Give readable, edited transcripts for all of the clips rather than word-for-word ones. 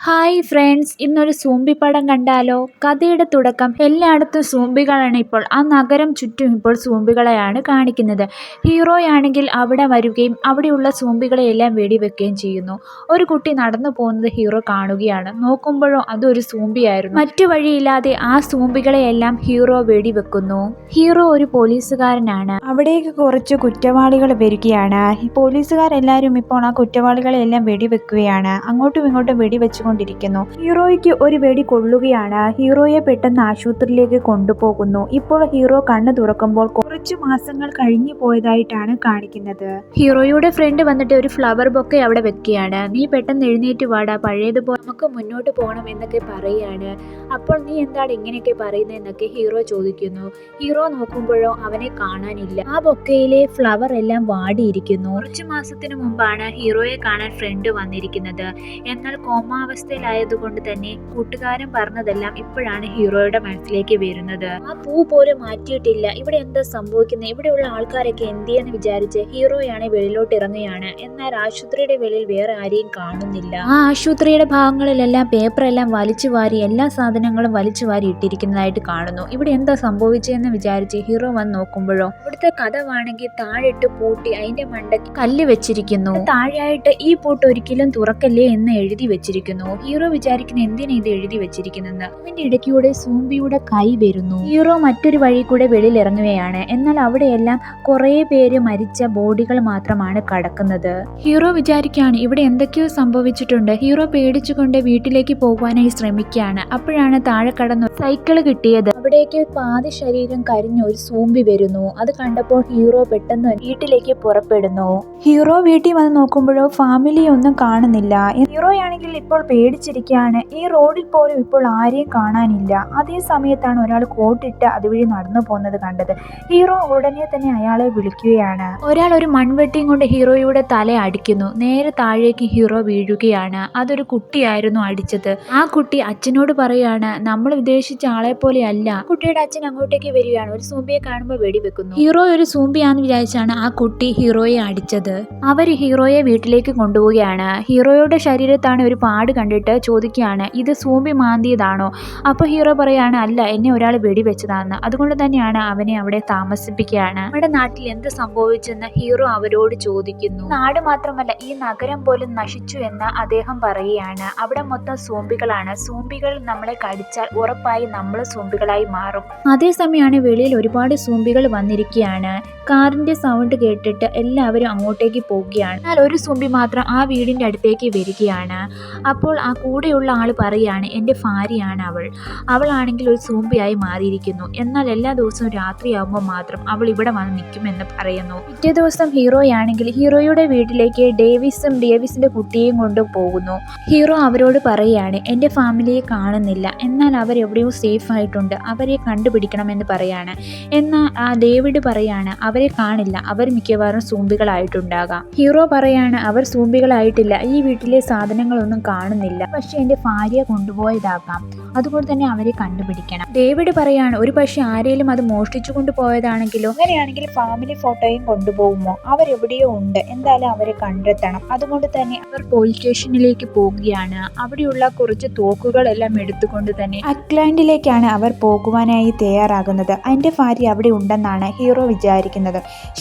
Hi friends, ഇന്നൊരു zombie പടം കണ്ടാലോ? കഥയുടെ തുടക്കം എല്ലായിടത്തും സൂംബികളാണ്. ഇപ്പോൾ ആ നഗരം ചുറ്റും ഇപ്പോൾ സൂംബികളെയാണ് കാണിക്കുന്നത്. ഹീറോയാണെങ്കിൽ അവിടെ വരികയും അവിടെയുള്ള സൂംബികളെയെല്ലാം വെടിവെക്കുകയും ചെയ്യുന്നു. ഒരു കുട്ടി നടന്നു പോകുന്നത് ഹീറോ കാണുകയാണ്. നോക്കുമ്പോഴോ അതൊരു സൂംബിയായിരുന്നു. മറ്റു വഴിയില്ലാതെ ആ സൂംബികളെയെല്ലാം ഹീറോ വെടിവെക്കുന്നു. ഹീറോ ഒരു പോലീസുകാരനാണ്. അവിടേക്ക് കുറച്ച് കുറ്റവാളികൾ വരികയാണ്. പോലീസുകാരെല്ലാവരും ഇപ്പോൾ ആ കുറ്റവാളികളെയെല്ലാം വെടിവെക്കുകയാണ്. അങ്ങോട്ടും ഇങ്ങോട്ടും വെടിവെച്ചു കൊണ്ടിരിക്കുന്നു. ഹീറോയ്ക്ക് ഒരു വെടി കൊള്ളുകയാണ്. ഹീറോയെ പെട്ടെന്ന് ആശുപത്രിയിലേക്ക് കൊണ്ടുപോകുന്നു. ഇപ്പോൾ ഹീറോ കണ്ണു തുറക്കുമ്പോൾ കുറച്ചു മാസങ്ങൾ കഴിഞ്ഞു പോയതായിട്ടാണ് കാണിക്കുന്നത്. ഹീറോയുടെ ഫ്രണ്ട് വന്നിട്ട് ഒരു ഫ്ലവർ ബൊക്കെ അവിടെ വെക്കുകയാണ്. നീ പെട്ടെന്ന് എഴുന്നേറ്റ് വാടാ, പഴയതുപോലെ നമുക്ക് മുന്നോട്ട് പോകണം എന്നൊക്കെ പറയുകയാണ്. അപ്പോൾ നീ എന്താണ് ഇങ്ങനെയൊക്കെ പറയുന്നത് എന്നൊക്കെ ഹീറോ ചോദിക്കുന്നു. ഹീറോ നോക്കുമ്പോഴോ അവനെ കാണാനില്ല. ആ ബൊക്കയിലെ ഫ്ലവർ എല്ലാം വാടിയിരിക്കുന്നു. കുറച്ചു മാസത്തിനു മുമ്പാണ് ഹീറോയെ കാണാൻ ഫ്രണ്ട് വന്നിരിക്കുന്നത്. എന്നാൽ കോമാവസ്ഥയിലായതുകൊണ്ട് തന്നെ കൂട്ടുകാരൻ പറഞ്ഞതെല്ലാം ഇപ്പോഴാണ് ഹീറോയുടെ മനസ്സിലേക്ക് വരുന്നത്. ആ പൂ പോലും മാറ്റിയിട്ടില്ല. ഇവിടെ എന്താ സംഭവിക്കുന്നത്? ഇവിടെയുള്ള ആൾക്കാരൊക്കെ എന്തിയെന്ന് വിചാരിച്ച് ഹീറോയാണ് വെളിയിലോട്ട് ഇറങ്ങുകയാണ്. എന്നാൽ ആശുപത്രിയുടെ വെളിയിൽ വേറെ ആരെയും കാണുന്നില്ല. ആ ആശുപത്രിയുടെ ഭാഗങ്ങളിലെല്ലാം പേപ്പറെല്ലാം വലിച്ചു വാരി, എല്ലാ സാധനങ്ങളും വലിച്ചു വാരി ഇട്ടിരിക്കുന്നതായിട്ട് കാണുന്നു. ഇവിടെ എന്താ സംഭവിച്ചതെന്ന് വിചാരിച്ച് ഹീറോ വന്ന് നോക്കുമ്പോഴോ ഇവിടുത്തെ കഥവാണെങ്കിൽ താഴിട്ട് പൂട്ടി അതിന്റെ മണ്ടയ്ക്ക് കല്ല് വെച്ചിരിക്കുന്നു. താഴെയായിട്ട് ഈ പൂട്ട് ഒരിക്കലും തുറക്കല്ലേ എന്ന് എഴുതി വെച്ചിരിക്കുന്നു. ഹീറോ വിചാരിക്കുന്ന എന്തിനാ ഇത് എഴുതി വെച്ചിരിക്കുന്നെന്ന്. അതിന്റെ ഇടയ്ക്കൂടെ സൂംബിയുടെ കൈ വരുന്നു. ഹീറോ മറ്റൊരു വഴി കൂടെ വെളിയിൽ ഇറങ്ങുകയാണ്. എന്നാൽ അവിടെയെല്ലാം കുറെ പേര് മരിച്ച ബോഡികൾ മാത്രമാണ് കിടക്കുന്നത്. ഹീറോ വിചാരിക്കുകയാണ് ഇവിടെ എന്തൊക്കെയോ സംഭവിച്ചിട്ടുണ്ട്. ഹീറോ പേടിച്ചുകൊണ്ട് വീട്ടിലേക്ക് പോകുവാനായി ശ്രമിക്കുകയാണ്. അപ്പോഴാണ് താഴെ കടന്ന് സൈക്കിള് കിട്ടിയത്. അവിടേക്ക് പാതി ശരീരം കരിഞ്ഞ ഒരു സൂംബി വരുന്നു. അത് കണ്ടപ്പോൾ ഹീറോ പെട്ടെന്ന് വീട്ടിലേക്ക് പുറപ്പെടുന്നു. ഹീറോ വീട്ടിൽ വന്ന് നോക്കുമ്പോഴോ ഫാമിലി ഒന്നും കാണുന്നില്ല. ഹീറോയാണെങ്കിൽ ഇപ്പോൾ പേടിച്ചിരിക്കുകയാണ്. ഈ റോഡിൽ പോലും ഇപ്പോൾ ആരെയും കാണാനില്ല. അതേ സമയത്താണ് ഒരാൾ കോട്ടിട്ട് അതുവഴി നടന്നു പോകുന്നത് കണ്ടത്. ഹീറോ ഉടനെ തന്നെ അയാളെ വിളിക്കുകയാണ്. ഒരാൾ ഒരു മൺവെട്ടിയും കൊണ്ട് ഹീറോയുടെ തല അടിക്കുന്നു. നേരെ താഴേക്ക് ഹീറോ വീഴുകയാണ്. അതൊരു കുട്ടിയായിരുന്നു അടിച്ചത്. ആ കുട്ടി അച്ഛനോട് പറയാണ്, നമ്മൾ ഉദ്ദേശിച്ച ആളെ പോലെ അല്ല. കുട്ടിയുടെ അച്ഛൻ അങ്ങോട്ടേക്ക് വരികയാണ്. ഒരു സൂംബിയെ കാണുമ്പോൾ വെടിവെക്കുന്നു. ഹീറോ ഒരു സൂംബിയാന്ന് വിചാരിച്ചാണ് ആ കുട്ടി ഹീറോയെ അടിച്ചത്. അവര് ഹീറോയെ വീട്ടിലേക്ക് കൊണ്ടുപോവുകയാണ്. ഹീറോയുടെ ശരീരത്താണ് ഒരു പാട് കണ്ടിട്ട് ചോദിക്കുകയാണ്, ഇത് സൂംബി മാന്തിയതാണോ? അപ്പോൾ ഹീറോ പറയാണ്, അല്ല, എന്നെ ഒരാൾ വെടിവെച്ചതാണെന്ന്. അതുകൊണ്ട് തന്നെയാണ് അവനെ അവിടെ താമസിപ്പിക്കുകയാണ്. നമ്മുടെ നാട്ടിൽ എന്ത് സംഭവിച്ചെന്ന് ഹീറോ അവരോട് ചോദിക്കുന്നു. നാട് മാത്രമല്ല ഈ നഗരം പോലും നശിച്ചു എന്ന് അദ്ദേഹം പറയുകയാണ്. അവിടെ മൊത്തം സൂംബികളാണ്. സൂംബികൾ നമ്മളെ കടിച്ചാൽ ഉറപ്പായി നമ്മൾ സൂംബികളായി മാറും. അതേസമയമാണ് വെളിയിൽ ഒരുപാട് സൂംബികൾ വന്നിരിക്കുകയാണ്. കാറിന്റെ സൗണ്ട് കേട്ടിട്ട് എല്ലാവരും അങ്ങോട്ടേക്ക് പോവുകയാണ്. എന്നാൽ ഒരു സൂംബി മാത്രം ആ വീടിന്റെ അടുത്തേക്ക് വരികയാണ്. അപ്പോൾ ആ കൂടെയുള്ള ആൾ പറയാണ്, എൻ്റെ ഭാര്യയാണ് അവളാണെങ്കിൽ ഒരു സൂംബിയായി മാറിയിരിക്കുന്നു. എന്നാൽ എല്ലാ ദിവസവും രാത്രിയാകുമ്പോൾ മാത്രം അവൾ ഇവിടെ വന്ന് നിൽക്കുമെന്ന് പറയുന്നു. പിറ്റേ ദിവസം ഹീറോയാണെങ്കിൽ ഹീറോയുടെ വീട്ടിലേക്ക് ഡേവിസിന്റെ കുട്ടിയെയും കൊണ്ട് പോകുന്നു. ഹീറോ അവരോട് പറയാണ്, എൻ്റെ ഫാമിലിയെ കാണുന്നില്ല. എന്നാൽ അവരെവിടെയോ സേഫ് ആയിട്ടുണ്ട്. അവരെ കണ്ടുപിടിക്കണമെന്ന് പറയാണ്. എന്നാൽ ആ ഡേവിഡ് പറയാണ്, അവരെ കാണില്ല. അവർ മിക്കവാറും സൂംബികളായിട്ടുണ്ടാകാം. ഹീറോ പറയാണ്, അവർ സൂംബികളായിട്ടില്ല. ഈ വീട്ടിലെ സാധനങ്ങളൊന്നും കാണുന്നില്ല. പക്ഷെ എൻ്റെ ഭാര്യ കൊണ്ടുപോയതാകാം. അതുകൊണ്ട് തന്നെ അവരെ കണ്ടുപിടിക്കണം. ഡേവിഡ് പറയാണ്, ഒരു പക്ഷെ ആരെങ്കിലും അത് മോഷ്ടിച്ചു കൊണ്ടുപോയതാണെങ്കിലോ? അങ്ങനെയാണെങ്കിൽ ഫാമിലി ഫോട്ടോയും കൊണ്ടുപോകുമോ? അവരെവിടെയോ ഉണ്ട്. എന്തായാലും അവരെ കണ്ടെത്തണം. അതുകൊണ്ട് തന്നെ അവർ പോലീസ് സ്റ്റേഷനിലേക്ക് പോകുകയാണ്. അവിടെയുള്ള കുറച്ച് തോക്കുകളെല്ലാം എടുത്തുകൊണ്ട് തന്നെ അക്ലാൻഡിലേക്കാണ് അവർ പോകുവാനായി തയ്യാറാകുന്നത്. അതിൻ്റെ ഭാര്യ അവിടെ ഉണ്ടെന്നാണ് ഹീറോ വിചാരിക്കുന്നത്.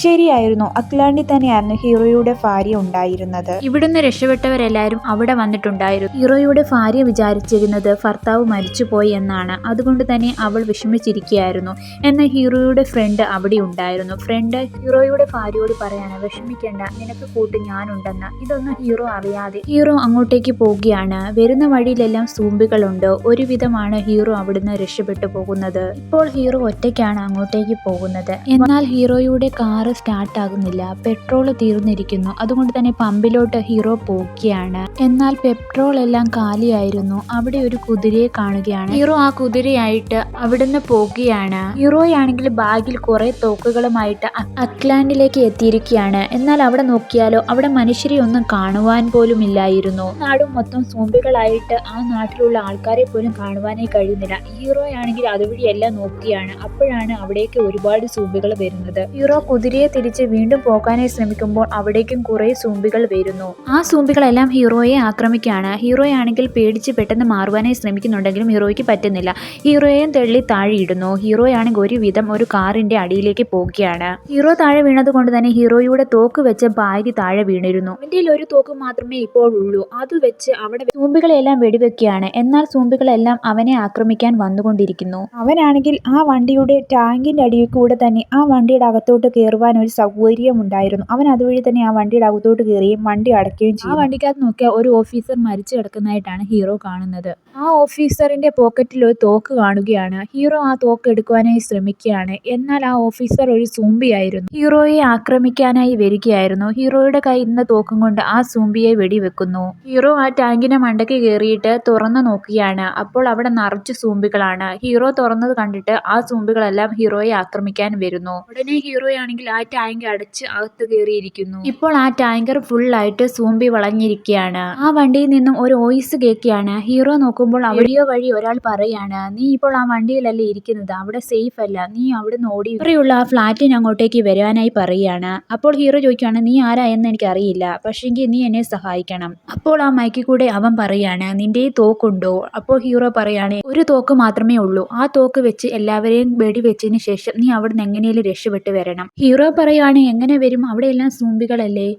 ശരിയായിരുന്നു, അക്ലാൻഡിൽ തന്നെയായിരുന്നു ഹീറോയുടെ ഭാര്യ ഉണ്ടായിരുന്നത്. ഇവിടുന്ന് രക്ഷപ്പെട്ടവരെല്ലാവരും അവിടെ വന്നിട്ടുണ്ടായിരുന്നു. ഹീറോയുടെ ഭാര്യ വിചാരിച്ചിരുന്നത് ഭർത്താവ് മരിച്ചുപോയി എന്നാണ്. അതുകൊണ്ട് തന്നെ അവൾ വിഷമിച്ചിരിക്കുകയായിരുന്നു. എന്നാൽ ഹീറോയുടെ ഫ്രണ്ട് അവിടെ ഉണ്ടായിരുന്നു. ഫ്രണ്ട് ഹീറോയുടെ ഭാര്യയോട് പറയാണ്, വിഷമിക്കേണ്ട, നിനക്ക് കൂട്ട് ഞാനുണ്ടെന്ന്. ഇതൊന്നും ഹീറോ അറിയാതെ ഹീറോ അങ്ങോട്ടേക്ക് പോവുകയാണ്. വരുന്ന വഴിയിലെല്ലാം സൂംബികളുണ്ട്. ഒരുവിധമാണ് ഹീറോ അവിടുന്ന് രക്ഷപ്പെട്ടു പോകുന്നത്. ഇപ്പോൾ ഹീറോ ഒറ്റയ്ക്കാണ് അങ്ങോട്ടേക്ക് പോകുന്നത്. എന്നാൽ ഹീറോയുടെ കാറ് സ്റ്റാർട്ട് ആകുന്നില്ല. പെട്രോൾ തീർന്നിരിക്കുന്നു. അതുകൊണ്ട് തന്നെ പമ്പിലോട്ട് ഹീറോ പോവുകയാണ്. എന്നാൽ പെട്രോൾ എല്ലാം കാലിയായിരുന്നു. അവിടെ ഒരു കുതിരയെ കാണുകയാണ്. ഹീറോ ആ കുതിരയായിട്ട് അവിടുന്ന് പോകുകയാണ്. ഹീറോയാണെങ്കിൽ ബാഗിൽ കുറെ തോക്കുകളുമായിട്ട് അക്ലാൻഡിലേക്ക് എത്തിയിരിക്കുകയാണ്. എന്നാൽ അവിടെ നോക്കിയാലോ അവിടെ മനുഷ്യരെ ഒന്നും കാണുവാൻ പോലും ഇല്ലായിരുന്നു. നാടും മൊത്തം സോംബികളായിട്ട് ആ നാട്ടിലുള്ള ആൾക്കാരെ പോലും കാണുവാനായി കഴിയുന്നില്ല. ഹീറോയാണെങ്കിൽ അതുവഴി എല്ലാം നോക്കിയാണ്. അപ്പോഴാണ് അവിടേക്ക് ഒരുപാട് സോംബികൾ വരുന്നത്. ഹീറോ കുതിരയെ തിരിച്ച് വീണ്ടും പോകാനായി ശ്രമിക്കുമ്പോൾ അവിടേക്കും കുറെ സോംബികൾ വരുന്നു. ആ സോംബികളെല്ലാം ഹീറോയെ ആക്രമിക്കുകയാണ്. ഹീറോയാണെങ്കിൽ പേടിച്ച് പെട്ടെന്ന് മാറുവാനായി ശ്രമിക്കുന്നുണ്ടെങ്കിലും ഹീറോയ്ക്ക് പറ്റുന്നില്ല. ഹീറോയെയും തള്ളി താഴെ ഇടുന്നു. ഹീറോയാണെങ്കിൽ ഒരുവിധം ഒരു കാറിന്റെ അടിയിലേക്ക് പോകുകയാണ്. ഹീറോ താഴെ വീണത് കൊണ്ട് തന്നെ ഹീറോയുടെ തോക്ക് വെച്ച ബാഗ് താഴെ വീണിരുന്നു. അവന്റെ ഒരു തോക്ക് മാത്രമേ ഇപ്പോൾ ഉള്ളൂ. അത് വെച്ച് അവിടെ സോംബികളെല്ലാം വെടിവെക്കുകയാണ്. എന്നാൽ സോംബികളെല്ലാം അവനെ ആക്രമിക്കാൻ വന്നുകൊണ്ടിരിക്കുന്നു. അവനാണെങ്കിൽ ആ വണ്ടിയുടെ ടാങ്കിന്റെ അടിയിൽ കൂടെ തന്നെ ആ വണ്ടിയുടെ അകത്തോട്ട് കയറുവാൻ ഒരു സൗകര്യം ഉണ്ടായിരുന്നു. അവൻ അതുവഴി തന്നെ ആ വണ്ടിയുടെ അകത്തോട്ട് കയറുകയും വണ്ടി അടയ്ക്കുകയും ചെയ്തു. ആ വണ്ടിക്കകത്ത് നോക്കിയാൽ ഒരു ഓഫീസർ മരിച്ചു കിടക്കുന്നതായിട്ടാണ് ഹീറോ കാണുന്നത്. ആ ഓഫീസറിന്റെ പോക്കറ്റിൽ ഒരു തോക്ക് കാണുകയാണ്. ഹീറോ ആ തോക്ക് എടുക്കുവാനായി ശ്രമിക്കുകയാണ്. എന്നാൽ ആ ഓഫീസർ ഒരു സോംബിയായിരുന്നു. ഹീറോയെ ആക്രമിക്കാനായി വരികയായിരുന്നു. ഹീറോയുടെ കയ്യിൽ നിന്ന് തോക്കും കൊണ്ട് ആ സോംബിയെ വെടിവെക്കുന്നു. ഹീറോ ആ ടാങ്കിന്റെ മണ്ടയ്ക്ക് കയറിയിട്ട് തുറന്നു നോക്കുകയാണ്. അപ്പോൾ അവിടെ നിറച്ച് സോംബികളാണ്. ഹീറോ തുറന്നത് കണ്ടിട്ട് ആ സോംബികളെല്ലാം ഹീറോയെ ആക്രമിക്കാൻ വരുന്നു. ഉടനെ ഹീറോയാണെങ്കിൽ ആ ടാങ്ക് അടച്ച് അകത്ത് കയറിയിരിക്കുന്നു. ഇപ്പോൾ ആ ടാങ്കർ ഫുള്ളായിട്ട് സോംബി വളഞ്ഞിരിക്കുകയാണ്. ആ വണ്ടിയിൽ നിന്നും ഒരു വോയിസ് കേൾക്കുകയാണ്. ഹീറോ നോക്കുമ്പോൾ വീഡിയോ വഴി ഒരാൾ പറയാണ്, നീ ഇപ്പോൾ ആ വണ്ടിയിലല്ലേ ഇരിക്കുന്നത്, അവിടെ സേഫ് അല്ല, നീ അവിടുന്ന് ഓടി ഇവിടെയുള്ള ആ ഫ്ലാറ്റിന് അങ്ങോട്ടേക്ക് വരാനായി പറയുകയാണ്. അപ്പോൾ ഹീറോ ചോദിക്കുകയാണ്, നീ ആരാ എന്ന് എനിക്ക് അറിയില്ല, പക്ഷെങ്കിൽ നീ എന്നെ സഹായിക്കണം. അപ്പോൾ ആ മൈക്കിൽ കൂടെ അവൻ പറയാണ്, നിന്റെ തോക്കുണ്ടോ? അപ്പോൾ ഹീറോ പറയാണ്, ഒരു തോക്ക് മാത്രമേ ഉള്ളൂ. ആ തോക്ക് വെച്ച് എല്ലാവരെയും വെടിവെച്ചതിന് ശേഷം നീ അവിടുന്ന് എങ്ങനെയും രക്ഷപ്പെട്ട് വരണം. ഹീറോ പറയാണ്, എങ്ങനെ വരും, അവിടെയെല്ലാം സോംബികളല്ലേ?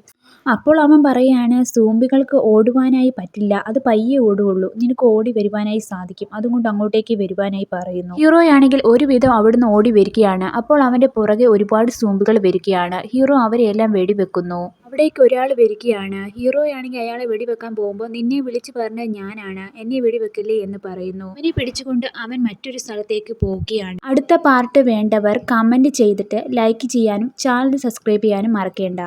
അപ്പോൾ അവൻ പറയാണ്, സോംബികൾക്ക് ഓടുവാനായി പറ്റില്ല, അത് പയ്യെ ഓടുകയുള്ളൂ, നിനക്ക് ഓടി വരുവാനായി സാധിക്കും, അതുകൊണ്ട് അങ്ങോട്ടേക്ക് വരുവാനായി പറയുന്നു. ഹീറോയാണെങ്കിൽ ഒരുവിധം അവിടുന്ന് ഓടി വരികയാണ്. അപ്പോൾ അവന്റെ പുറകെ ഒരുപാട് സോംബികൾ വരികയാണ്. ഹീറോ അവരെയെല്ലാം വെടിവെക്കുന്നു. അവിടേക്ക് ഒരാൾ വരികയാണ്. ഹീറോയാണെങ്കിൽ അയാളെ വെടിവെക്കാൻ പോകുമ്പോൾ, നിന്നെ വിളിച്ചു പറഞ്ഞ ഞാനാണ്, എന്നെ വെടിവെക്കില്ലേ എന്ന് പറയുന്നു. അവനെ പിടിച്ചുകൊണ്ട് അവൻ മറ്റൊരു സ്ഥലത്തേക്ക് പോവുകയാണ്. അടുത്ത പാർട്ട് വേണ്ടവർ കമന്റ് ചെയ്തിട്ട് ലൈക്ക് ചെയ്യാനും ചാനൽ സബ്സ്ക്രൈബ് ചെയ്യാനും മറക്കേണ്ട.